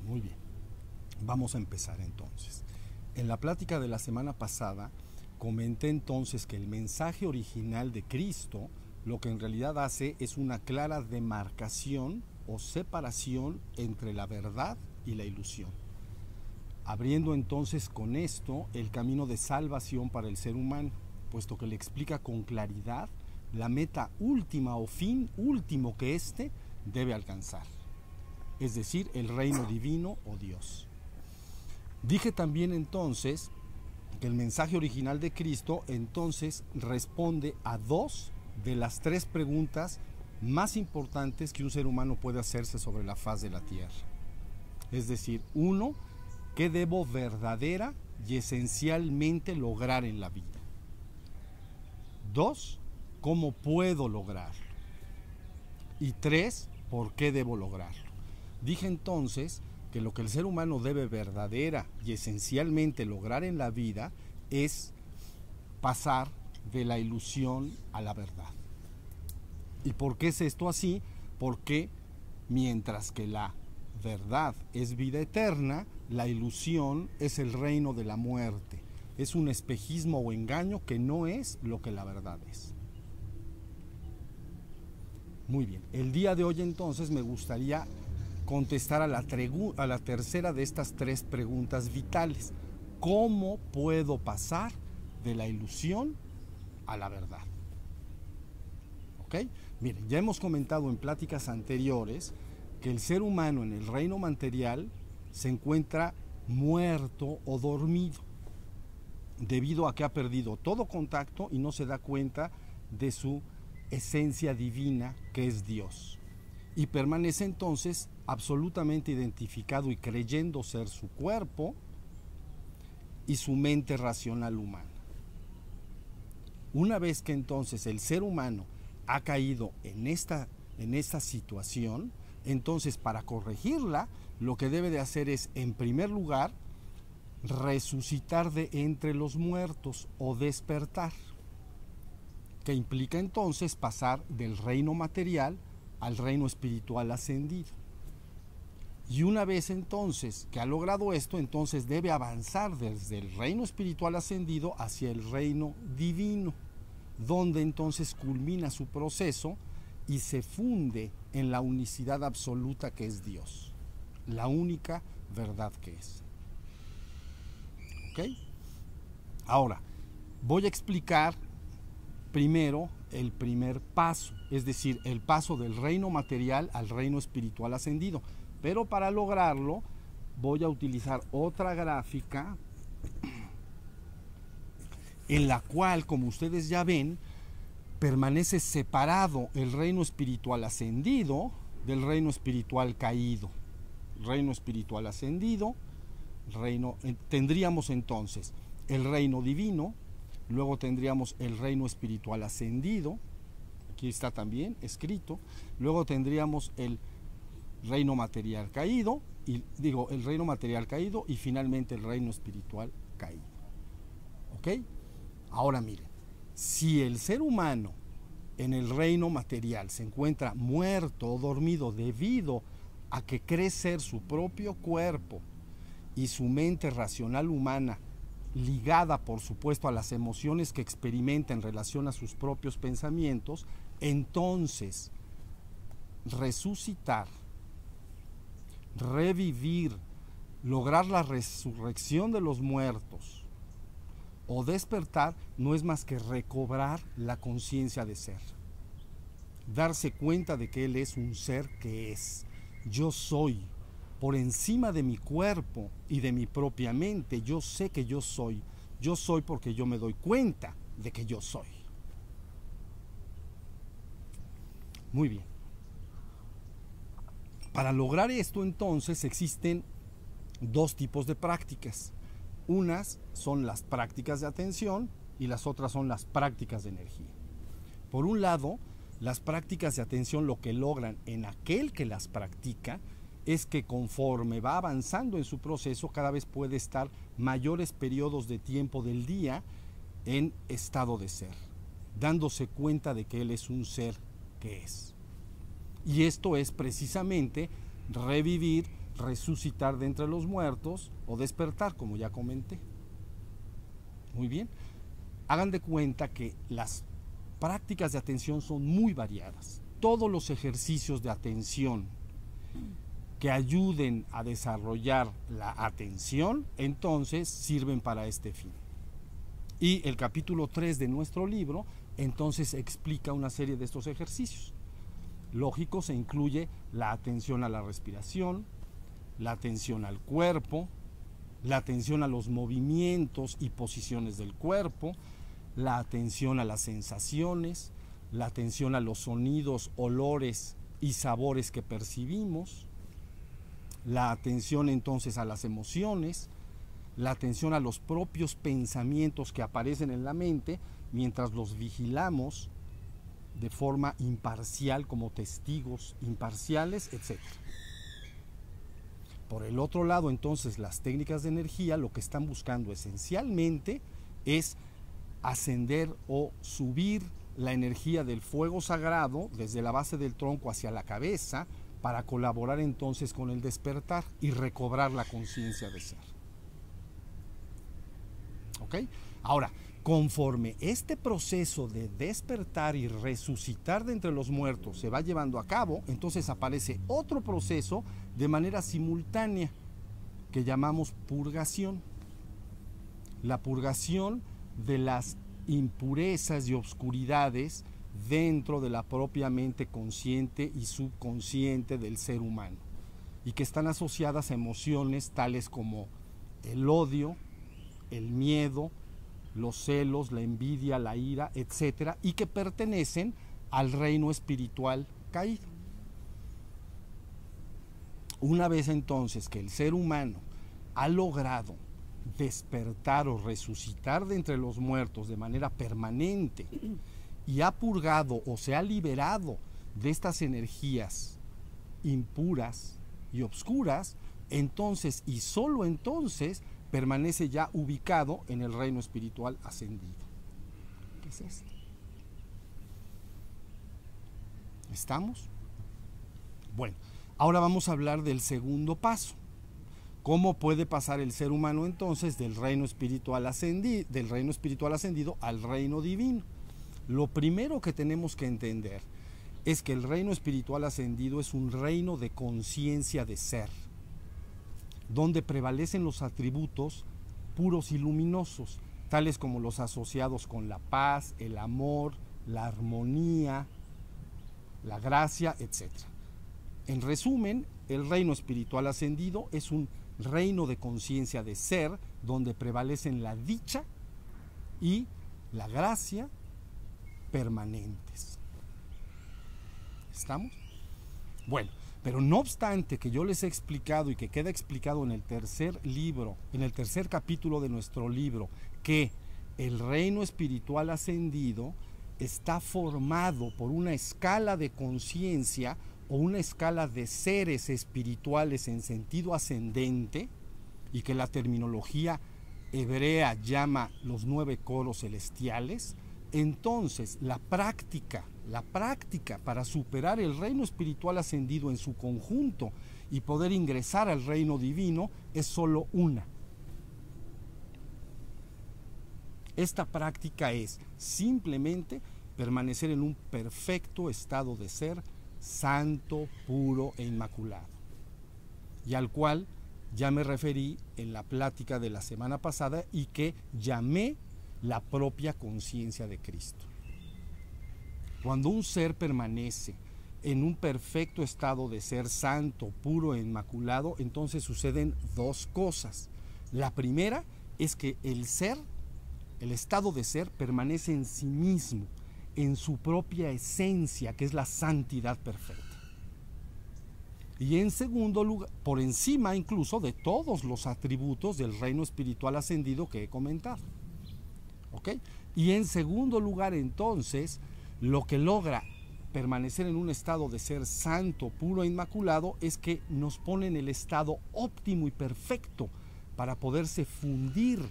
Muy bien, vamos a empezar entonces. En la plática de la semana pasada comenté entonces que el mensaje original de Cristo lo que en realidad hace es una clara demarcación o separación entre la verdad y la ilusión, abriendo entonces con esto el camino de salvación para el ser humano, puesto que le explica con claridad la meta última o fin último que éste debe alcanzar, es decir, el reino divino o Dios. Dije también entonces que el mensaje original de Cristo entonces responde a dos de las tres preguntas más importantes que un ser humano puede hacerse sobre la faz de la tierra. Es decir, uno, ¿qué debo verdadera y esencialmente lograr en la vida? Dos, ¿cómo puedo lograrlo? Y tres, ¿por qué debo lograrlo? Dije entonces que lo que el ser humano debe verdadera y esencialmente lograr en la vida es pasar de la ilusión a la verdad. ¿Y por qué es esto así? Porque mientras que la verdad es vida eterna, la ilusión es el reino de la muerte. Es un espejismo o engaño que no es lo que la verdad es. Muy bien, el día de hoy entonces me gustaría contestar a la tercera de estas tres preguntas vitales. ¿Cómo puedo pasar de la ilusión a la verdad? ¿Ok? Miren, ya hemos comentado en pláticas anteriores que el ser humano en el reino material se encuentra muerto o dormido, debido a que ha perdido todo contacto y no se da cuenta de su esencia divina, que es Dios. Y permanece entonces absolutamente identificado y creyendo ser su cuerpo y su mente racional humana. Una vez que entonces el ser humano ha caído en esta situación, entonces para corregirla, lo que debe de hacer es, en primer lugar, resucitar de entre los muertos o despertar, que implica entonces pasar del reino material al reino espiritual ascendido. Y una vez entonces que ha logrado esto, entonces debe avanzar desde el reino espiritual ascendido hacia el reino divino, donde entonces culmina su proceso y se funde en la unicidad absoluta que es Dios, la única verdad que es. ¿Ok? Ahora, voy a explicar primero el primer paso, es decir, el paso del reino material al reino espiritual ascendido. Pero para lograrlo voy a utilizar otra gráfica en la cual, como ustedes ya ven, permanece separado el reino espiritual ascendido del reino espiritual caído. Reino espiritual ascendido, tendríamos entonces el reino divino, luego tendríamos el reino espiritual ascendido, aquí está también escrito, luego tendríamos el reino material caído, el reino material caído y finalmente el reino espiritual caído. ¿Ok? Ahora miren, si el ser humano en el reino material se encuentra muerto o dormido debido a que cree ser su propio cuerpo y su mente racional humana, ligada por supuesto a las emociones que experimenta en relación a sus propios pensamientos, entonces resucitar, revivir, lograr la resurrección de los muertos o despertar no es más que recobrar la conciencia de ser, darse cuenta de que él es un ser que es. Yo soy, por encima de mi cuerpo y de mi propia mente, yo sé que yo soy porque yo me doy cuenta de que yo soy. Muy bien. Para lograr esto entonces existen dos tipos de prácticas. Unas son las prácticas de atención y las otras son las prácticas de energía. Por un lado, las prácticas de atención lo que logran en aquel que las practica es que conforme va avanzando en su proceso cada vez puede estar mayores periodos de tiempo del día en estado de ser, dándose cuenta de que él es un ser que es. Y esto es precisamente revivir, resucitar de entre los muertos o despertar, como ya comenté. Muy bien. Hagan de cuenta que las prácticas de atención son muy variadas. Todos los ejercicios de atención que ayuden a desarrollar la atención, entonces sirven para este fin. Y el capítulo 3 de nuestro libro, entonces explica una serie de estos ejercicios. Lógico, se incluye la atención a la respiración, la atención al cuerpo, la atención a los movimientos y posiciones del cuerpo, la atención a las sensaciones, la atención a los sonidos, olores y sabores que percibimos, la atención entonces a las emociones, la atención a los propios pensamientos que aparecen en la mente mientras los vigilamos de forma imparcial como testigos imparciales, etc. Por el otro lado, entonces, las técnicas de energía lo que están buscando esencialmente es ascender o subir la energía del fuego sagrado desde la base del tronco hacia la cabeza para colaborar entonces con el despertar y recobrar la conciencia de ser. ¿Ok? Ahora, conforme este proceso de despertar y resucitar de entre los muertos se va llevando a cabo, entonces aparece otro proceso de manera simultánea que llamamos purgación. La purgación de las impurezas y obscuridades dentro de la propia mente consciente y subconsciente del ser humano, y que están asociadas a emociones tales como el odio, el miedo, los celos, la envidia, la ira, etcétera, y que pertenecen al reino espiritual caído. Una vez entonces que el ser humano ha logrado despertar o resucitar de entre los muertos de manera permanente y ha purgado o se ha liberado de estas energías impuras y obscuras, entonces y solo entonces permanece ya ubicado en el reino espiritual ascendido. ¿Qué es esto? ¿Estamos? Bueno, ahora vamos a hablar del segundo paso. ¿Cómo puede pasar el ser humano entonces del reino espiritual ascendido al reino divino? Lo primero que tenemos que entender es que el reino espiritual ascendido es un reino de conciencia de ser, donde prevalecen los atributos puros y luminosos, tales como los asociados con la paz, el amor, la armonía, la gracia, etc. En resumen, el reino espiritual ascendido es un reino de conciencia de ser, donde prevalecen la dicha y la gracia permanentes. ¿Estamos? Bueno, pero no obstante que yo les he explicado y que queda explicado en el tercer libro, en el tercer capítulo de nuestro libro, que el reino espiritual ascendido está formado por una escala de conciencia o una escala de seres espirituales en sentido ascendente, y que la terminología hebrea llama los 9 coros celestiales, entonces la práctica para superar el reino espiritual ascendido en su conjunto y poder ingresar al reino divino es solo una. Esta práctica es simplemente permanecer en un perfecto estado de ser santo, puro e inmaculado, y al cual ya me referí en la plática de la semana pasada y que llamé la propia conciencia de Cristo. Cuando un ser permanece en un perfecto estado de ser santo, puro e inmaculado, entonces suceden dos cosas. La primera es que el ser, el estado de ser, permanece en sí mismo, en su propia esencia, que es la santidad perfecta. Y en segundo lugar, por encima incluso de todos los atributos del reino espiritual ascendido que he comentado. ¿Ok? Y en segundo lugar, entonces, lo que logra permanecer en un estado de ser santo, puro e inmaculado es que nos pone en el estado óptimo y perfecto para poderse fundir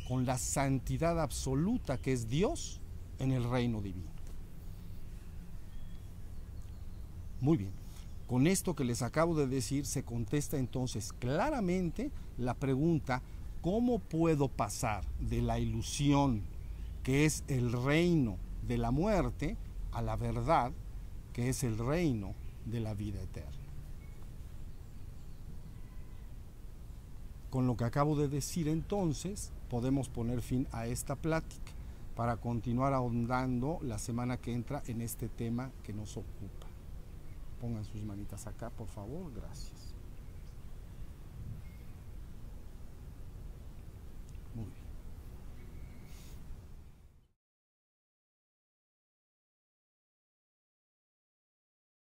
con la santidad absoluta que es Dios en el reino divino. Muy bien. Con esto que les acabo de decir se contesta entonces claramente la pregunta: ¿cómo puedo pasar de la ilusión, que es el reino de la muerte, a la verdad, que es el reino de la vida eterna? Con lo que acabo de decir entonces podemos poner fin a esta plática para continuar ahondando la semana que entra en este tema que nos ocupa. Pongan sus manitas acá, por favor, gracias.